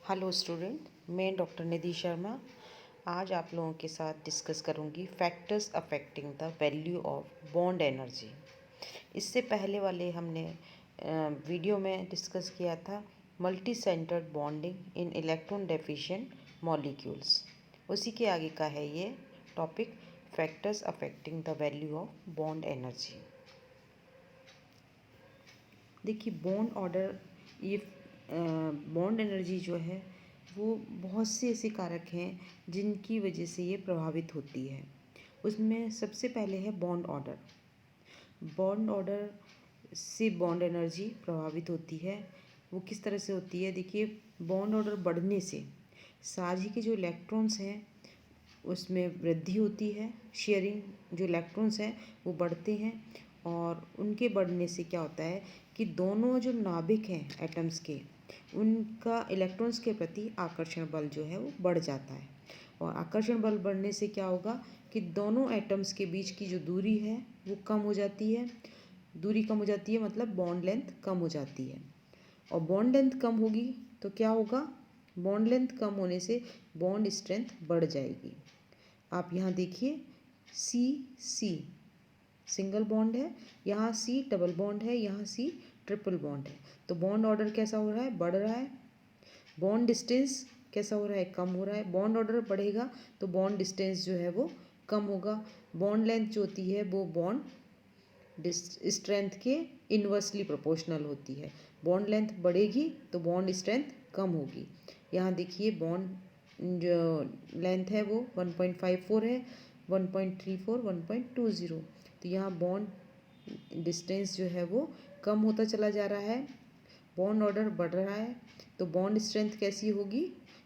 Hello student, मैं doctor निधि शर्मा। आज आप लोगों के साथ डिस्कस करूंगी factors affecting the value of bond energy. इससे पहले वाले हमने वीडियो में डिस्कस किया था multi centred bonding in electron deficient molecules. उसी के आगे का है ये topic, factors affecting the value of bond energy. देखिए, बॉन्ड ऑर्डर, ये बॉन्ड एनर्जी जो है वो बहुत से ऐसे कारक हैं जिनकी वजह से ये प्रभावित होती है। उसमें सबसे पहले है बॉन्ड ऑर्डर। बॉन्ड ऑर्डर से बॉन्ड एनर्जी प्रभावित होती है। वो किस तरह से होती है? देखिए, बॉन्ड ऑर्डर बढ़ने से साझी के जो इलेक्ट्रॉन्स हैं उसमें वृद्धि होती है। शेयरिंग जो इलेक्ट्रॉन्स हैं वो बढ़ते हैं, और उनके बढ़ने से क्या होता है कि दोनों जो नाभिक हैं एटम्स के, उनका इलेक्ट्रॉन्स के प्रति आकर्षण बल जो है वो बढ़ जाता है। और आकर्षण बल बढ़ने से क्या होगा कि दोनों एटम्स के बीच की जो दूरी है वो कम हो जाती है। दूरी कम हो जाती है मतलब बॉन्ड लेंथ कम हो जाती है। और बॉन्ड लेंथ कम होगी तो क्या होगा? बॉन्ड लेंथ कम होने से बॉन्ड स्ट्रेंथ बढ़ जाएगी। आप यहाँ देखिए, सी सी सिंगल बॉन्ड है, यहाँ सी डबल बॉन्ड है, यहाँ सी ट्रिपल बॉन्ड है। तो बॉन्ड ऑर्डर कैसा हो रहा है? बढ़ रहा है। बॉन्ड डिस्टेंस कैसा हो रहा है? कम हो रहा है। बॉन्ड ऑर्डर बढ़ेगा तो बॉन्ड डिस्टेंस जो है वो कम होगा। बॉन्ड लेंथ जो होती है वो बॉन्ड स्ट्रेंथ के इन्वर्सली प्रोपोर्शनल होती है। बॉन्ड लेंथ बढ़ेगी तो बॉन्ड स्ट्रेंथ कम होगी। यहाँ देखिए, बॉन्ड जो लेंथ है वो 1.54 है, 1.34, 1.20। तो यहाँ बॉन्ड डिस्टेंस जो है वो कम होता चला जा रहा है। बॉन्ड ऑर्डर बढ़ रहा है तो बॉन्ड स्ट्रेंथ कैसी होगी?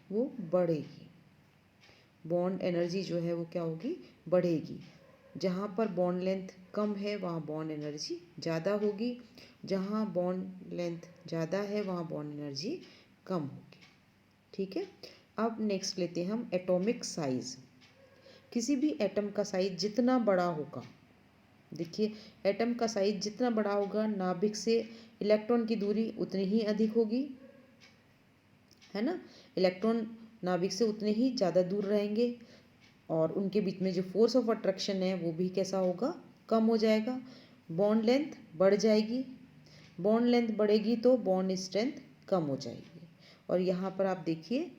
वो बढ़ेगी। बॉन्ड एनर्जी जो है वो क्या होगी? बढ़ेगी। जहाँ पर बॉन्ड लेंथ कम है वहाँ बॉन्ड एनर्जी ज़्यादा होगी, जहाँ बॉन्ड लेंथ ज़्यादा है वहाँ बॉन्ड एनर्जी कम होगी। ठीक है। अब नेक्स्ट लेते हैं हम एटॉमिक साइज़। किसी भी एटम का साइज जितना बड़ा होगा, देखिए, एटम का साइज जितना बड़ा होगा नाभिक से इलेक्ट्रॉन की दूरी उतनी ही अधिक होगी, है ना। इलेक्ट्रॉन नाभिक से उतने ही ज़्यादा दूर रहेंगे, और उनके बीच में जो फोर्स ऑफ अट्रैक्शन है वो भी कैसा होगा? कम हो जाएगा। बॉन्ड लेंथ बढ़ जाएगी। बॉन्ड लेंथ बढ़ेगी तो बॉन्ड स्ट्रेंथ कम हो जाएगी। और यहाँ पर आप देखिए,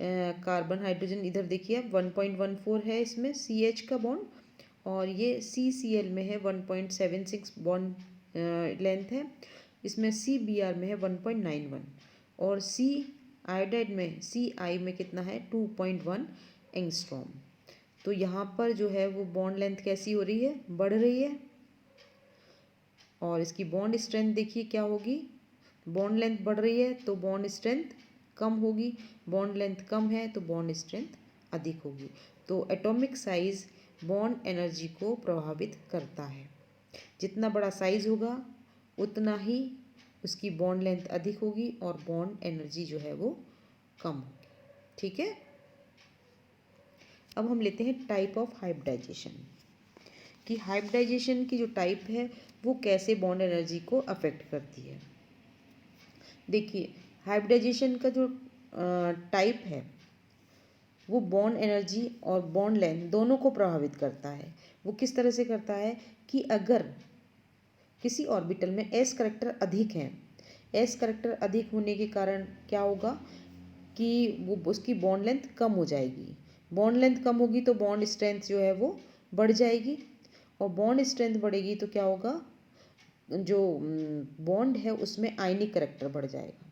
कार्बन हाइड्रोजन इधर देखिए, आप 1.14 है इसमें CH का बॉन्ड, और ये CCl में है 1.76 बॉन्ड लेंथ है। इसमें CBr में है 1.91, और C आयोडाइड में CI में कितना है? 2.1 एंगस्ट्रॉम। तो यहाँ पर जो है वो बॉन्ड लेंथ कैसी हो रही है? बढ़ रही है। और इसकी बॉन्ड स्ट्रेंथ देखिए क्या होगी? बॉन्ड लेंथ बढ़ रही है तो बॉन्ड स्ट्रेंथ कम होगी। बॉन्ड लेंथ कम है तो बॉन्ड स्ट्रेंथ अधिक होगी। तो एटॉमिक साइज बॉन्ड एनर्जी को प्रभावित करता है। जितना बड़ा साइज होगा उतना ही उसकी बॉन्ड लेंथ अधिक होगी और बॉन्ड एनर्जी जो है वो कम होगी। ठीक है। अब हम लेते हैं टाइप ऑफ हाइब्रिडाइजेशन, कि हाइब्रिडाइजेशन की जो टाइप है वो कैसे बॉन्ड एनर्जी को अफेक्ट करती है। देखिए, हाइब्रिडाइजेशन का जो टाइप है वो बॉन्ड एनर्जी और बॉन्ड लेंथ दोनों को प्रभावित करता है। वो किस तरह से करता है कि अगर किसी ऑर्बिटल में एस करेक्टर अधिक है, एस करेक्टर अधिक होने के कारण क्या होगा कि वो उसकी बॉन्ड लेंथ कम हो जाएगी। बॉन्ड लेंथ कम होगी तो बॉन्ड स्ट्रेंथ जो है वो बढ़ जाएगी, और बॉन्ड स्ट्रेंथ बढ़ेगी तो क्या होगा? जो बॉन्ड है उसमें आयनिक करेक्टर बढ़ जाएगा।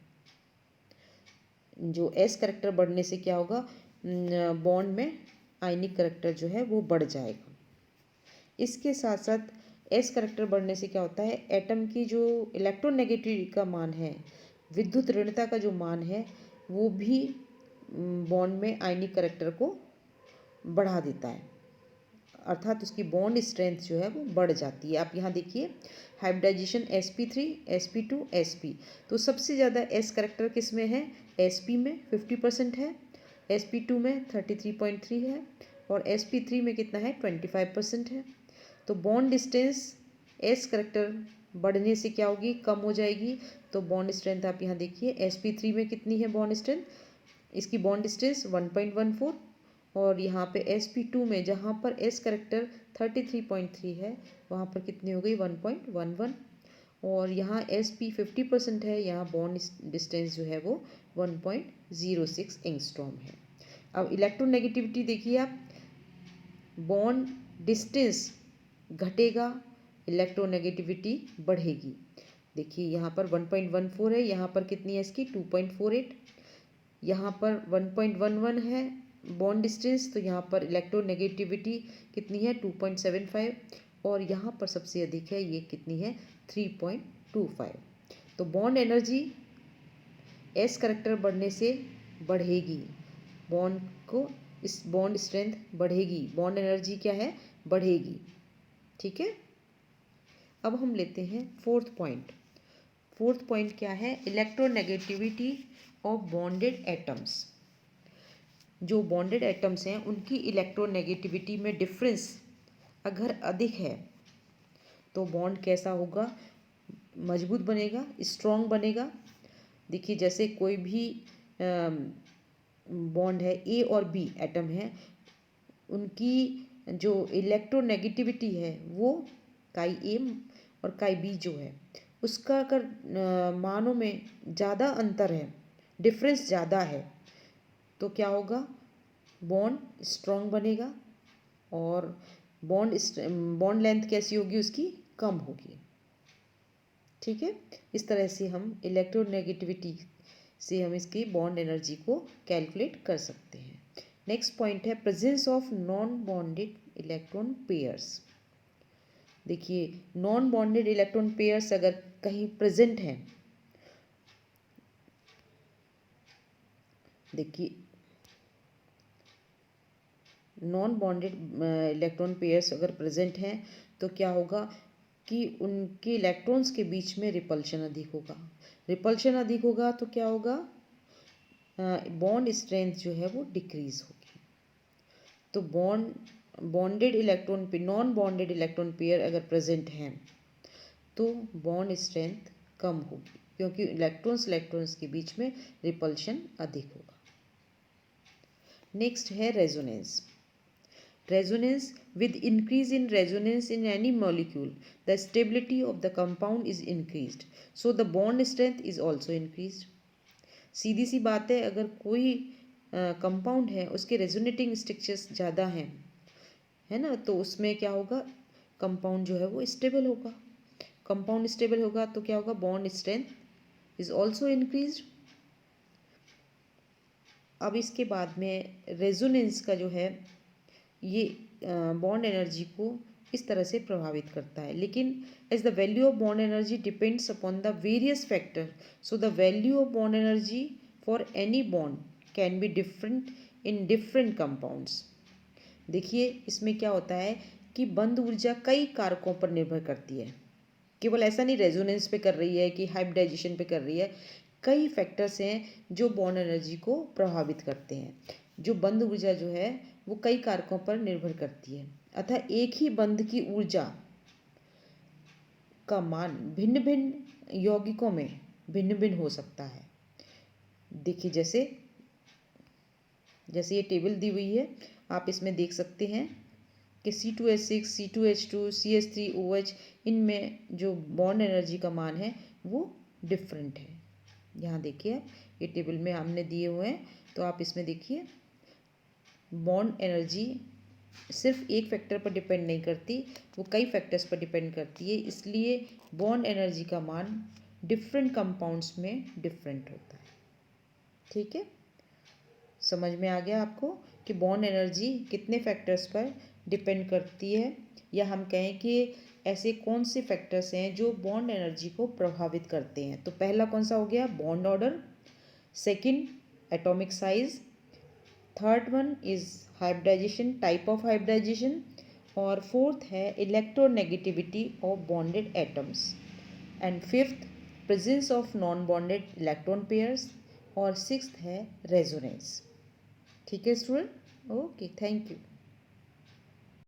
जो एस करेक्टर बढ़ने से क्या होगा? बॉन्ड में आयनिक करेक्टर जो है वो बढ़ जाएगा। इसके साथ साथ एस करेक्टर बढ़ने से क्या होता है? एटम की जो इलेक्ट्रोनेगेटिविटी का मान है, विद्युत ऋणता का जो मान है, वो भी बॉन्ड में आयनिक करेक्टर को बढ़ा देता है, अर्थात उसकी बॉन्ड स्ट्रेंथ जो है वो बढ़ जाती है। आप यहाँ देखिए, हाइब्रिडाइजेशन sp3 sp2 sp, तो सबसे ज़्यादा एस करेक्टर किस में है? sp में 50% है, sp2 में 33.3 है, और sp3 में कितना है? 25% है। तो बॉन्ड डिस्टेंस एस करेक्टर बढ़ने से क्या होगी, कम हो जाएगी। तो बॉन्ड स्ट्रेंथ आप यहाँ देखिए sp3 में कितनी है बॉन्ड स्ट्रेंथ, इसकी बॉन्ड डिस्टेंस 1.14, और यहाँ पे sp2 में जहाँ पर s करेक्टर 33.3 है वहाँ पर कितनी हो गई 1.11, और यहाँ sp 50% है, यहाँ बॉन्ड डिस्टेंस जो है वो 1.06 एंगस्ट्रॉम है। अब इलेक्ट्रोनेगेटिविटी देखिए आप, बॉन्ड डिस्टेंस घटेगा, इलेक्ट्रोनेगेटिविटी बढ़ेगी। देखिए यहाँ पर 1.14 है, यहाँ पर कितनी है इसकी 2.48, यहाँ पर 1.11 है बॉन्ड डिस्टेंस, तो यहाँ पर इलेक्ट्रोनेगेटिविटी कितनी है 2.75, और यहाँ पर सबसे अधिक है, ये कितनी है 3.25। तो बॉन्ड एनर्जी एस करेक्टर बढ़ने से बढ़ेगी, बॉन्ड को इस बॉन्ड स्ट्रेंथ बढ़ेगी, बॉन्ड एनर्जी क्या है बढ़ेगी। ठीक है, अब हम लेते हैं फोर्थ पॉइंट। फोर्थ पॉइंट क्या है, इलेक्ट्रोनेगेटिविटी ऑफ बॉन्डेड एटम्स। जो बॉन्डेड एटम्स हैं उनकी इलेक्ट्रोनेगेटिविटी में डिफरेंस अगर अधिक है तो बॉन्ड कैसा होगा, मजबूत बनेगा, स्ट्रॉन्ग बनेगा। देखिए जैसे कोई भी बॉन्ड है, ए और बी एटम है, उनकी जो इलेक्ट्रोनेगेटिविटी है वो काई ए और काई बी जो है उसका अगर मानों में ज़्यादा अंतर है, डिफरेंस ज़्यादा है, तो क्या होगा, बॉन्ड स्ट्रॉन्ग बनेगा, और बॉन्ड लेंथ कैसी होगी उसकी, कम होगी। ठीक है, इस तरह से हम इलेक्ट्रोनेगेटिविटी से हम इसकी बॉन्ड एनर्जी को कैलकुलेट कर सकते हैं। नेक्स्ट पॉइंट है presence of non bonded electron pairs. देखिए नॉन बॉन्डेड इलेक्ट्रॉन पेयर्स अगर कहीं प्रेजेंट हैं, देखिए नॉन बॉन्डेड इलेक्ट्रॉन पेयर्स अगर प्रेजेंट हैं तो क्या होगा कि उनके इलेक्ट्रॉन्स के बीच में रिपल्शन अधिक होगा। रिपल्शन अधिक होगा तो क्या होगा, बॉन्ड स्ट्रेंथ जो है वो डिक्रीज होगी। तो बॉन्डेड इलेक्ट्रॉन पे नॉन बॉन्डेड इलेक्ट्रॉन पेयर अगर प्रेजेंट हैं तो बॉन्ड स्ट्रेंथ कम होगी, क्योंकि इलेक्ट्रॉन्स के बीच में रिपल्शन अधिक होगा। नेक्स्ट है resonance. Resonance, with increase in resonance in any molecule, the stability of the compound is increased, so the bond strength is also increased. सीधी सी बात है, अगर कोई कंपाउंड है उसके रेजोनेटिंग स्ट्रक्चर्स ज़्यादा हैं, है ना, तो उसमें क्या होगा, कंपाउंड जो है वो स्टेबल होगा। कंपाउंड स्टेबल होगा तो क्या होगा, bond strength is also increase. अब इसके बाद में रेजोनेंस का जो है ये बॉन्ड एनर्जी को इस तरह से प्रभावित करता है, लेकिन as the value of bond energy depends upon the various factor, so the value of bond energy for any bond can be different in different compounds. देखिए इसमें क्या होता है कि बंद ऊर्जा कई कारकों पर निर्भर करती है, केवल ऐसा नहीं रेजोनेंस पे कर रही है कि हाइब्रिडाइजेशन पे कर रही है, कई फैक्टर्स हैं जो बॉन्ड एनर्जी को प्रभावित करते हैं। जो बंद ऊर्जा जो है वो कई कारकों पर निर्भर करती है, अतः एक ही बंध की ऊर्जा का मान भिन्न भिन्न यौगिकों में भिन्न भिन्न हो सकता है। देखिए जैसे ये टेबल दी हुई है, आप इसमें देख सकते हैं कि C2H6, C2H2, CH3OH, इनमें जो बॉन्ड एनर्जी का मान है वो डिफरेंट है। यहाँ देखिए आप, ये टेबल में हमने दिए हुए हैं, तो आप इसमें देखिए बॉन्ड एनर्जी सिर्फ एक फैक्टर पर डिपेंड नहीं करती, वो कई फैक्टर्स पर डिपेंड करती है, इसलिए बॉन्ड एनर्जी का मान डिफरेंट कंपाउंड्स में डिफरेंट होता है। ठीक है, समझ में आ गया आपको कि बॉन्ड एनर्जी कितने फैक्टर्स पर डिपेंड करती है, या हम कहें कि ऐसे कौन से फैक्टर्स हैं जो बॉन्ड एनर्जी को प्रभावित करते हैं। तो पहला कौन सा हो गया, bond order, second atomic size, third one is hybridisation, type of hybridisation, और फोर्थ है electronegativity of bonded atoms, and fifth presence of non bonded electron pairs, और सिक्स्थ है रेजोनेंस। ठीक है स्टूडेंट, ओके, थैंक यू।